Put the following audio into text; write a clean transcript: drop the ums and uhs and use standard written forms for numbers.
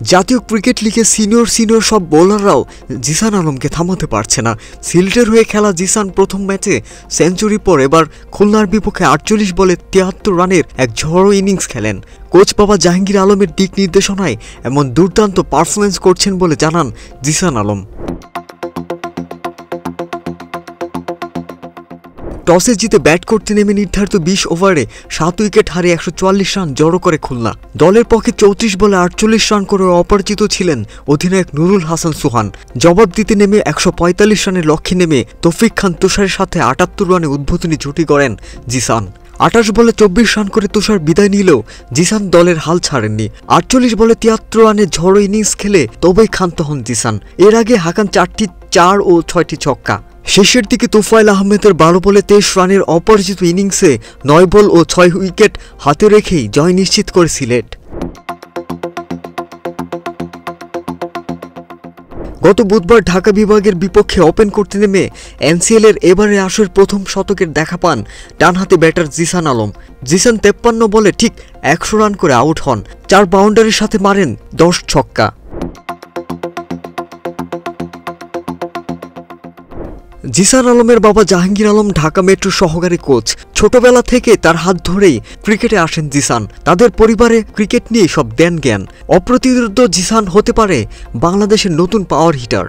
জাতীয় ক্রিকেট লিগে সিনিয়র সব বোলাররাও জিসান আলমকে থামাতে পারছে না। সিলেটের হয়ে খেলা জিসান প্রথম ম্যাচে সেঞ্চুরি পর এবার খুলনার বিপক্ষে ৪৮ বলে ৭৩ রানের এক ঝড়ো ইনিংস খেলেন। কোচ বাবা জাহাঙ্গীর আলমের দিক নির্দেশনায় এমন দুর্দান্ত পারফরম্যান্স করছেন বলে জানান জিসান আলম। টসে জিতে ব্যাট করতে নেমে নির্ধারিত ২০ ওভারে ৭ উইকেট হারিয়ে ১৪৪ রান জড়ো করে খুলনা। দলের পক্ষে ৩৪ বলে ৪৮ রান করে অপরাজিত ছিলেন অধিনায়ক নুরুল হাসান সোহান। জবাব দিতে নেমে ১৪৫ রানের লক্ষ্যে নেমে তৌফিক খান তুষারের সাথে ৭৮ রানে উদ্বোধনী জুটি গড়েন জিসান। ২৮ বলে ২৪ রান করে তুষার বিদায় নিলেও জিসান দলের হাল ছাড়েননি। ৪৮ বলে ৭৩ রানের ঝড়ো ইনিংস খেলে তবেই ক্ষান্ত হন জিসান। এর আগে হাঁকান ৪টি ৪ ও ৬টি ছক্কা। শেষের দিকে তোফায়েল আহমেদের ১২ বলে ২৩ রানের অপরাজিত ইনিংসে ৯ বল ও ৬ উইকেট হাতে রেখেই জয় নিশ্চিত করে সিলেট। গত বুধবার ঢাকা বিভাগের বিপক্ষে ওপেন করতে নেমে এনসিএলের এবারে আসরের প্রথম শতকের দেখা পান ডানহাতি ব্যাটার জিসান আলম। জিসান ৫৩ বলে ঠিক ১০০ রান করে আউট হন। ৪ বাউন্ডারির সাথে মারেন ১০ ছক্কা। জিসান আলমের বাবা জাহাঙ্গীর আলম ঢাকা মেট্রো সহকারী কোচ। ছোটবেলা থেকে তার হাত ধরেই ক্রিকেটে আসেন জিসান। তাদের পরিবারে ক্রিকেট নিয়ে সব দেন জ্ঞান। অপ্রতিরোধ্য জিসান হতে পারে বাংলাদেশের নতুন পাওয়ার হিটার।